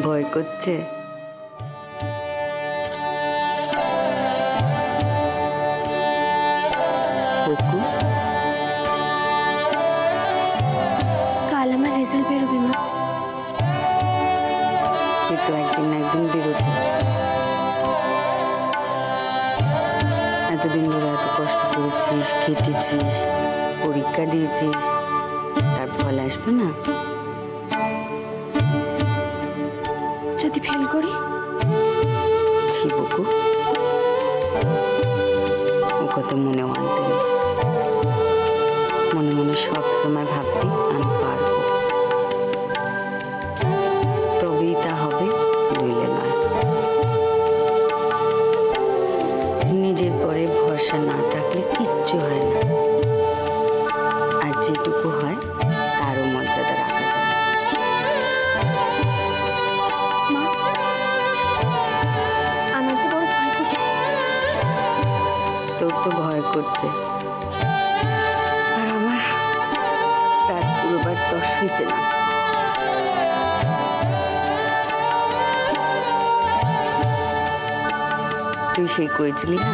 ভয় করছে? কাল আমার রেজাল্ট বেরোবে মা। সে তো একদিন না একদিন বেরোবে। এতদিন ধরে এত কষ্ট করেছিস, খেটেছিস, পরীক্ষা দিয়েছিস, তার ফল আসবে না? যদি ফেল করি? ছি বুকু, ও কথা মনেও আনতে নেই। মনে মনে সব সময় ভাববি আমি পারবো, তবেই তা হবে, নইলে নয়। নিজের পরে ভরসা না থাকলে কিচ্ছু হয় না, আর যেটুকু হয় তারও মর্যাদা রাখা যায়। মা, আমার যে বড় ভয় করছে। তোর তো ভয় করছে, আর আমার রাত পুরোবার তস হয়েছে না। তুই সেই কইছিলি না,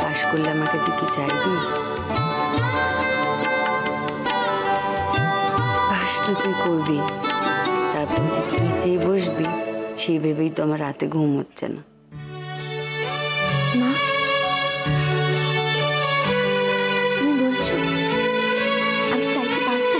পাশ করলে আমার কাছে কি চাইবি? পাশ তো তুই করবি, তারপর যে কি চেয়ে বসবি সেই ভেবেই তো আমার রাতে ঘুম হচ্ছে না। মা, তুমি বলছো আমি চাইতে পারবো?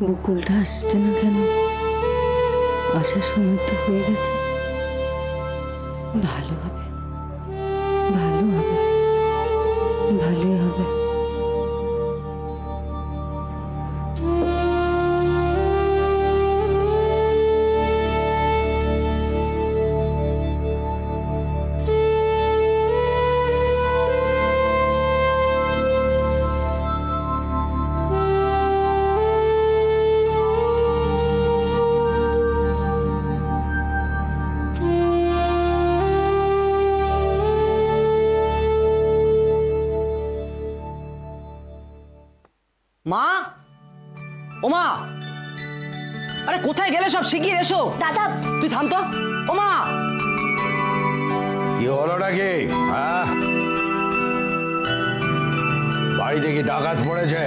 বকুলটা আসছে না কেন? আসার সময় তো হয়ে গেছে। ভালো হবে, ভালো হবে, ভালোই হবে। মা, ও মা, আরে কোথায় গেলে সব? শিগগির এসো। দাদা, তুই থাম তো। ও মা, কি হলো নাকি? হ্যাঁ, বাড়িতে কি ডাকাত পড়েছে?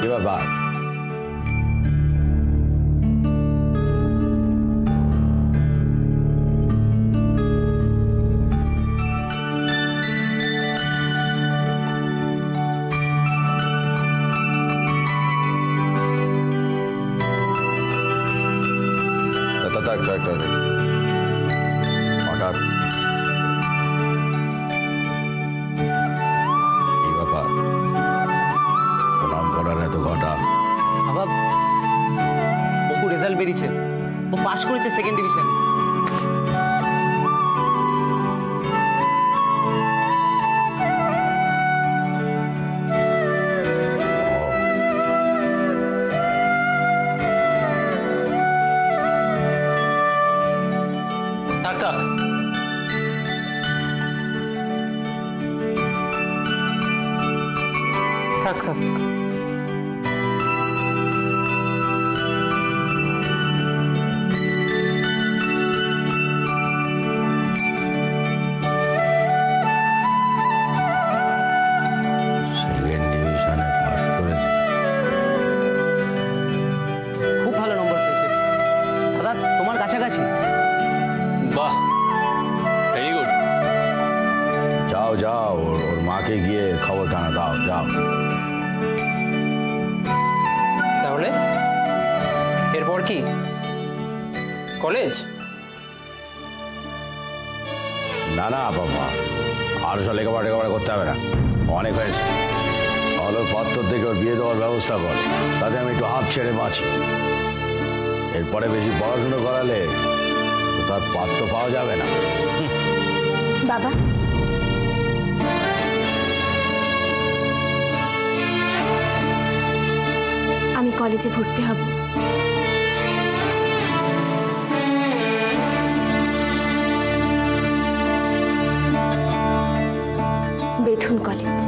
কি ব্যাপার? হঠাৎ এই ব্যাপার, প্রণাম করার এত ঘটা? বাবা, বকু রেজাল্ট বেরিয়েছে, ও পাস করেছে সেকেন্ড ডিভিশন। থাক থাক। কাছাকাছি। বাহ, ভেরি গুড। যাও যাও, ওর মাকে গিয়ে খবরখানা দাও, যাও। তাহলে কি কলেজ? না না বাবা, আর সব লেখাপড়া করতে হবে না, অনেক হয়েছে। আলোর পাত্র থেকে ওর বিয়ে দেওয়ার ব্যবস্থা কর, তাতে আমি একটু হাফ ছেড়ে বাঁচি। এরপরে বেশি পড়াশুনো করালে তো তার পাত্র পাওয়া যাবে না। বাবা, আমি কলেজে ভর্তি হব। Bethune college.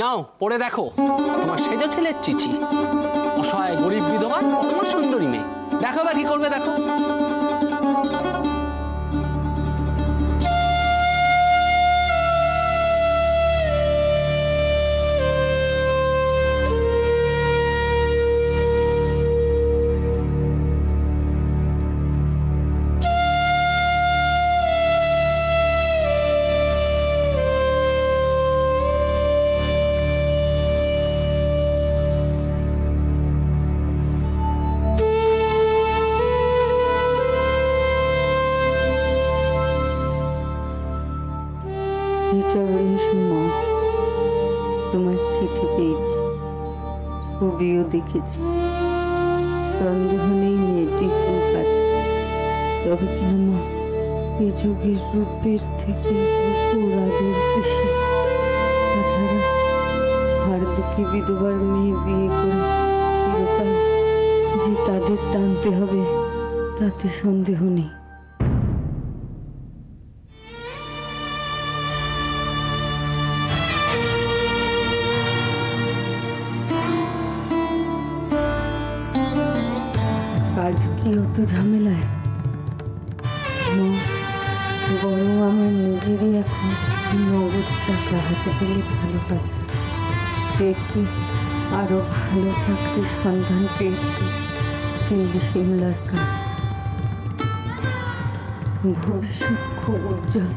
নাও পড়ে দেখো, তোমার সেজ ছেলের চিঠি। অসহায় গরিব বিধবা পরমা সুন্দরী মেয়ে, দেখো বা কি করবে দেখো। মা, তোমার চিঠি পেয়েছি, ছবিও দেখেছি। সন্দেহ নেই মেয়েটি খুব আছে, তবে কিনা মা এ যুগের রূপের থেকে অপরাধের বেশি। তাছাড়া আর দুঃখী বিধবার মেয়ে বিয়ে করে চিরকাল যে তাদের টানতে হবে তাতে সন্দেহ নেই। কাজ কি অত ঝামেলায়? মা, বরং আমার নিজেরই এখন নগদ টাকা হাতে পেলে ভালো হয়। একটি আরো ভালো চাকরির সন্ধান পেয়েছি দিল্লি সিমলার কাজ। ভবিষ্যৎ খুব উজ্জ্বল,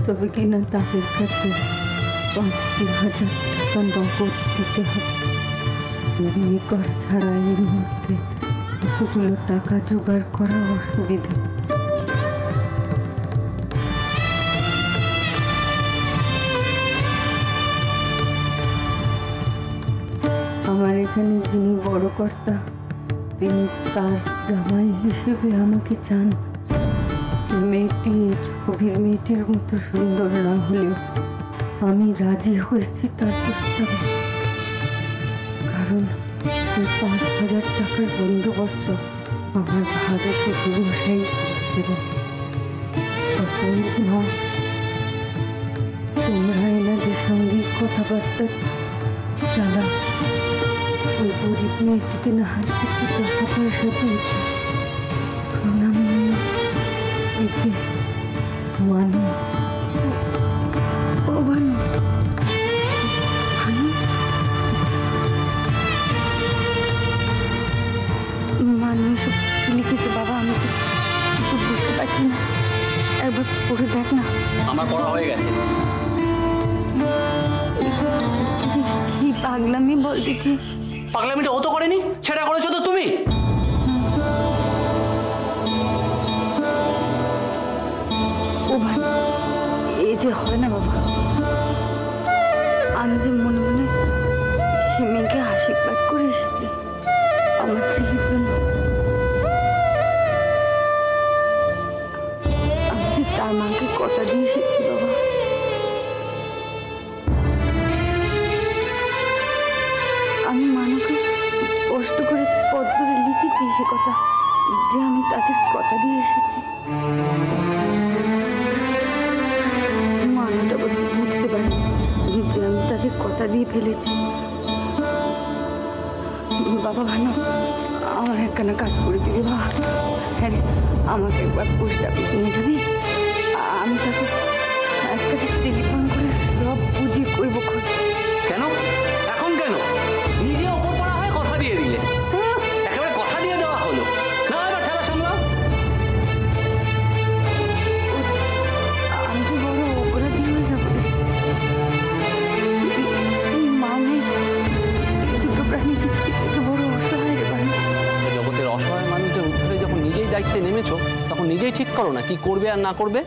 তবে কিনা তাদের কাছে ৫,০০০ টাকা নগদ দিতে হবে। বিয়ে করা ছাড়া এই মুহূর্তে এতগুলো টাকা জোগাড় করা অসুবিধা। আমার এখানে যিনি বড় কর্তা, তিনি তার জামাই হিসেবে আমাকে চান। মেয়েটি ছবির মেয়েটির মতো সুন্দর না হলেও আমি রাজি হয়েছি তার প্রস্তাবে। কারণ ৫,০০০ টাকার বন্দোবস্ত আমার ভাগে শ্বশুরমশাই দেবেন। তখন মা, তোমরা এনাদের সঙ্গে কথাবার্তা চালাও। ওই গরিব মেয়েটিকে না হাত কিছু টাকা পয়সা দিয়ে প্রণাম নিয়ে একে মানু। ও ভানু, ভানু, মানুষ সব কি লিখেছে বাবা? আমি তো কিছু বুঝতে পারছি না, একবার পড়ে দেখ না। আমার পড়া হয়ে গেছে। কি পাগলামি বল দেখি। পাগলামিটা ও তো করেনি, সেটা করেছো তো তুমি। ও ভাই, এই যে হয় না বাবা। আমি যে মনে মনে সে মেয়েকে আশীর্বাদ করে এসেছি আমার ছেলের জন্য। আমি যে তার মাকে কথা দিয়ে এসেছি বাবা। আমি মানুষকে কষ্ট করে পত্রে লিখেছি সে কথা, যে আমি তাদের কথা দিয়ে এসেছি। মানুষটা বোধহয় বুঝতে পারে যে আমি তাদের কথা দিয়ে ফেলেছি। বাবা ভানু, আমার একখানা কাজ করে দিবি বাবা। হ্যাঁ রে, আমাকে একবার পোস্ট অফিসে নিয়ে যাবি। আমি তাকে একটা টেলিফোন করে সব বুঝিয়ে কইব। কেন এখন কেন? নিজে ওপর পড়া হয় কথা দিয়ে দিলে, একেবারে কথা দিয়ে দেওয়া হলো না। এবার খেলা সামলাও। আমি যে বড় অপরাধী হয়ে যাবো। মা নেই, দুটো প্রাণী পৃথিবীতে বড় অসহায় রে ভাই। জগতের অসহায় মানুষের উদ্ধারে যখন নিজেই দায়িত্বে নেমেছো, তখন নিজেই ঠিক করো না কি করবে আর না করবে।